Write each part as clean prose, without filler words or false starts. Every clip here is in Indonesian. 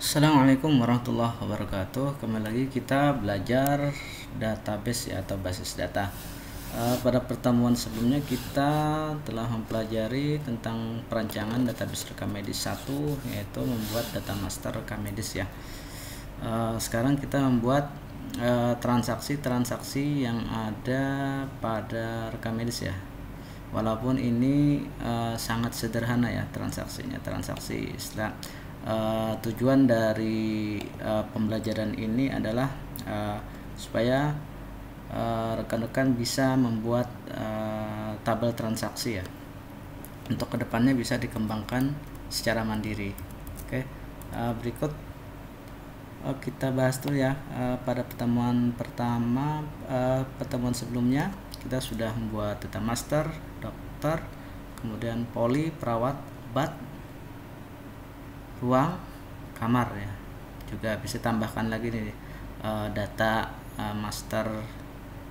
Assalamualaikum warahmatullahi wabarakatuh. Kembali lagi kita belajar database ya, atau basis data. Pada pertemuan sebelumnya kita telah mempelajari tentang perancangan database rekam medis 1, yaitu membuat data master rekam medis ya. Sekarang kita membuat transaksi-transaksi yang ada pada rekam medis ya. Walaupun ini sangat sederhana ya transaksinya. Tujuan dari pembelajaran ini adalah supaya rekan-rekan bisa membuat tabel transaksi ya, untuk kedepannya bisa dikembangkan secara mandiri. Oke, berikut kita bahas dulu ya. Pada pertemuan pertama, pertemuan sebelumnya kita sudah membuat data master, dokter, kemudian poli, perawat, obat, ruang, kamar ya. Juga bisa tambahkan lagi nih data master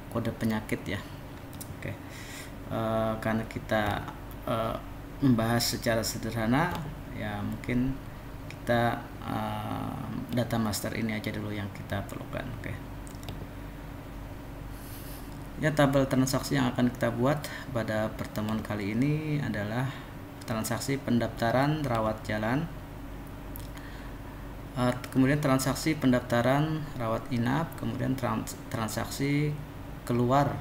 kode penyakit ya. Oke, karena kita membahas secara sederhana ya, mungkin kita data master ini aja dulu yang kita perlukan. Oke, ya, tabel transaksi yang akan kita buat pada pertemuan kali ini adalah transaksi pendaftaran rawat jalan, kemudian transaksi pendaftaran rawat inap, kemudian transaksi keluar,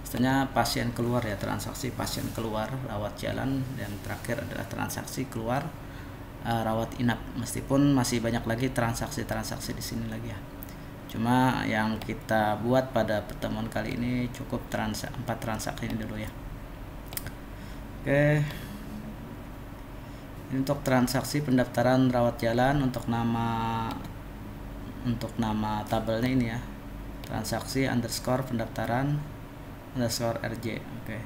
istilahnya pasien keluar ya, transaksi pasien keluar rawat jalan, dan terakhir adalah transaksi keluar rawat inap. Meskipun masih banyak lagi transaksi-transaksi di sini lagi ya, cuma yang kita buat pada pertemuan kali ini cukup 4 transaksi ini dulu ya. Oke, untuk transaksi pendaftaran rawat jalan, untuk nama tabelnya ini ya, transaksi underscore pendaftaran underscore RJ. Oke,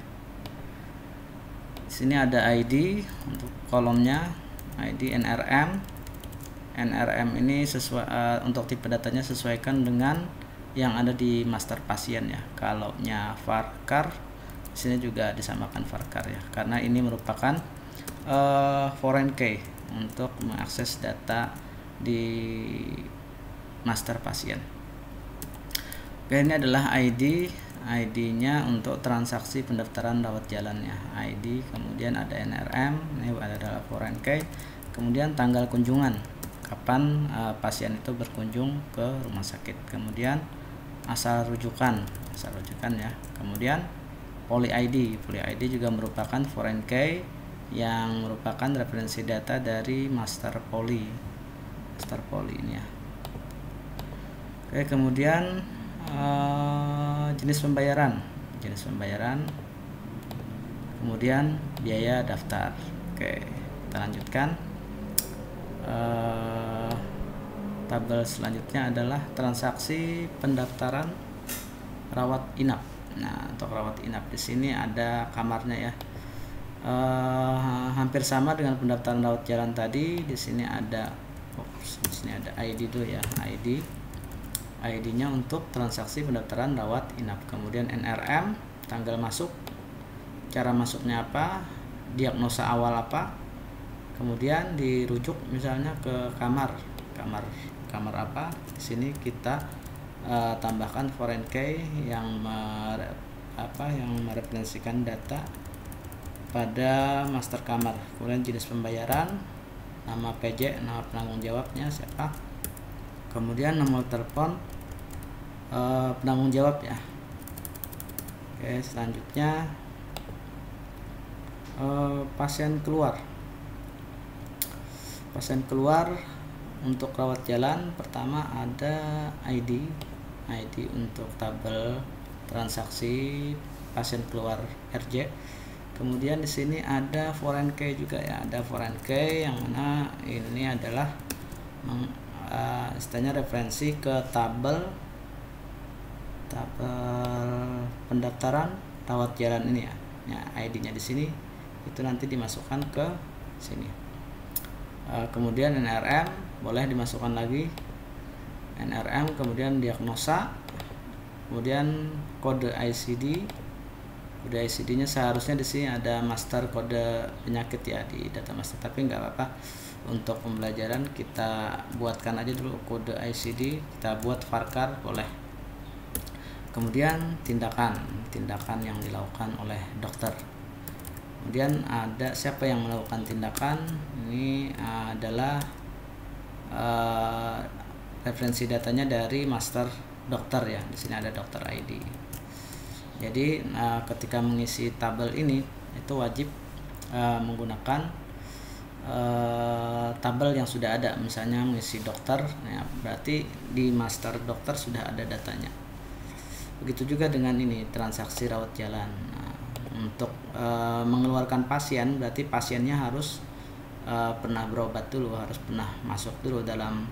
di sini ada ID untuk kolomnya, ID NRM. NRM ini sesuai untuk tipe datanya sesuaikan dengan yang ada di master pasien ya. Kalau nya varchar, di sini juga disamakan varchar ya, karena ini merupakan foreign key untuk mengakses data di master pasien. Oke, ini adalah ID-nya untuk transaksi pendaftaran rawat jalannya, ID, kemudian ada NRM, ini adalah foreign key, kemudian tanggal kunjungan, kapan pasien itu berkunjung ke rumah sakit, kemudian asal rujukan ya, kemudian poly ID juga merupakan foreign key yang merupakan referensi data dari master poly ini ya. Oke, kemudian jenis pembayaran, kemudian biaya daftar. Oke, kita lanjutkan. Tabel selanjutnya adalah transaksi pendaftaran rawat inap. Nah, untuk rawat inap di sini ada kamarnya ya. Hampir sama dengan pendaftaran rawat jalan tadi. Di sini ada ID dulu ya, ID-nya untuk transaksi pendaftaran rawat inap, kemudian NRM, tanggal masuk, cara masuknya apa, diagnosa awal apa, kemudian dirujuk misalnya ke kamar apa. Di sini kita tambahkan foreign key yang mereferensikan data pada master kamar, kemudian jenis pembayaran, nama PJ, nama penanggung jawabnya siapa, kemudian nomor telepon penanggung jawab ya. Oke, selanjutnya pasien keluar untuk rawat jalan. Pertama ada ID untuk tabel transaksi pasien keluar RJ. Kemudian di sini ada foreign key juga ya, ada foreign key yang mana ini adalah istilahnya referensi ke tabel pendaftaran rawat jalan ini ya. Ya, ID-nya di sini itu nanti dimasukkan ke sini. Kemudian NRM boleh dimasukkan lagi, NRM, kemudian diagnosa, kemudian kode ICD. Kode ICD-nya seharusnya di sini ada master kode penyakit ya di data master, tapi nggak apa-apa, untuk pembelajaran kita buatkan aja dulu kode ICD, kita buat varchar boleh. Kemudian tindakan yang dilakukan oleh dokter. Kemudian ada siapa yang melakukan tindakan. Ini adalah referensi datanya dari master dokter ya. Di sini ada dokter ID. Jadi ketika mengisi tabel ini itu wajib menggunakan tabel yang sudah ada. Misalnya mengisi dokter, ya berarti di master dokter sudah ada datanya. Begitu juga dengan ini transaksi rawat jalan. Nah, untuk mengeluarkan pasien berarti pasiennya harus pernah berobat dulu, harus pernah masuk dulu dalam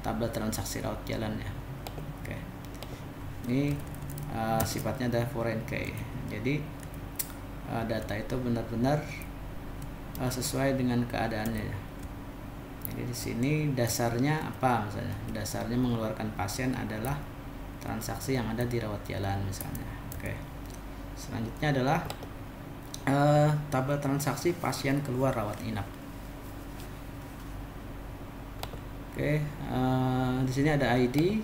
tabel transaksi rawat jalan ya. Oke. Ini sifatnya adalah foreign key. Jadi data itu benar-benar sesuai dengan keadaannya ya. Jadi di sini dasarnya apa misalnya? Dasarnya mengeluarkan pasien adalah transaksi yang ada di rawat jalan misalnya. Oke. Selanjutnya adalah tabel transaksi pasien keluar rawat inap. Oke, di sini ada ID,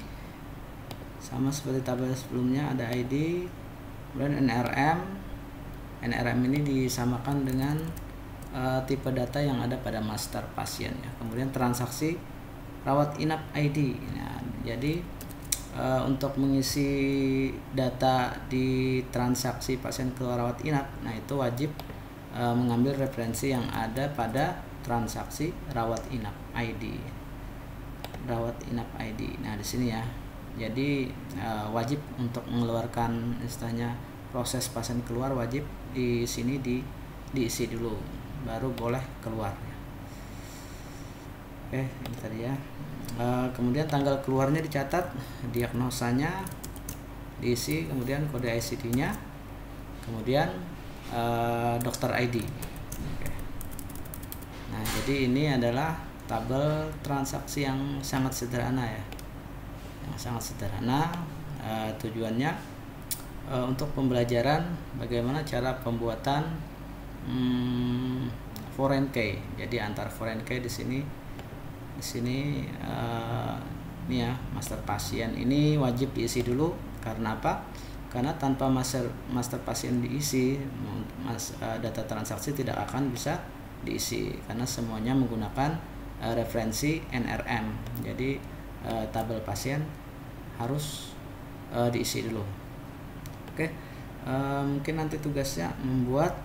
sama seperti tabel sebelumnya ada ID, kemudian NRM. NRM ini disamakan dengan tipe data yang ada pada master pasien ya. Kemudian transaksi rawat inap ID. Nah, jadi untuk mengisi data di transaksi pasien keluar rawat inap, nah itu wajib mengambil referensi yang ada pada transaksi rawat inap ID. Rawat inap ID. Nah, di sini ya. Jadi wajib untuk mengeluarkan istilahnya proses pasien keluar wajib di sini diisi dulu, baru boleh keluar. Oke, ini tadi ya. Kemudian tanggal keluarnya dicatat, diagnosanya diisi, kemudian kode ICD-nya, kemudian dokter ID. Oke. Nah, jadi ini adalah tabel transaksi yang sangat sederhana ya, yang sangat sederhana. Tujuannya untuk pembelajaran bagaimana cara pembuatan foreign key. Jadi antar foreign key di sini ini ya, master pasien ini wajib diisi dulu. Karena apa? Karena tanpa master pasien diisi, data transaksi tidak akan bisa diisi karena semuanya menggunakan referensi NRM. Jadi tabel pasien harus diisi dulu. Oke, mungkin nanti tugasnya membuat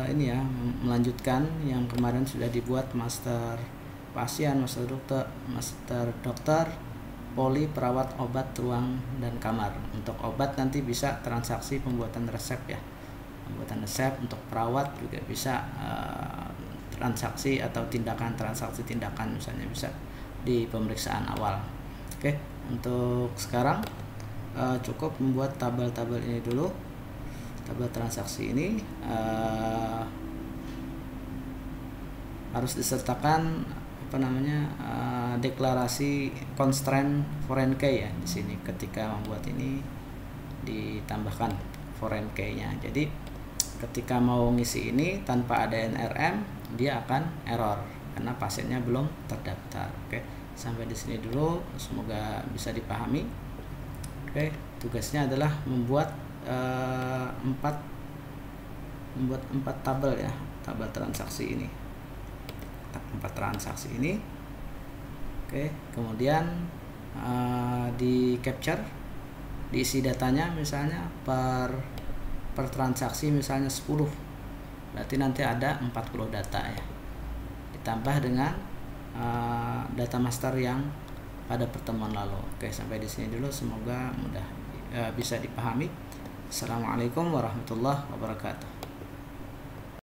ini ya, melanjutkan yang kemarin sudah dibuat master pasien, master dokter, poli, perawat, obat, ruang, dan kamar. Untuk obat nanti bisa transaksi pembuatan resep ya, pembuatan resep. Untuk perawat juga bisa transaksi atau transaksi tindakan misalnya bisa di pemeriksaan awal. Oke, untuk sekarang cukup membuat tabel-tabel ini dulu. Tabel transaksi ini harus disertakan deklarasi constraint foreign key ya. Di sini ketika membuat ini ditambahkan foreign key-nya. Jadi ketika mau ngisi ini tanpa ada NRM, dia akan error karena pasiennya belum terdaftar. Oke, sampai di sini dulu, semoga bisa dipahami. Oke, tugasnya adalah membuat 4 tabel ya, tabel transaksi ini. 4 transaksi ini. Oke, kemudian di capture, diisi datanya misalnya per transaksi misalnya 10, berarti nanti ada 40 data ya, ditambah dengan data master yang pada pertemuan lalu. Oke, sampai di sini dulu, semoga mudah bisa dipahami. Assalamualaikum warahmatullahi wabarakatuh.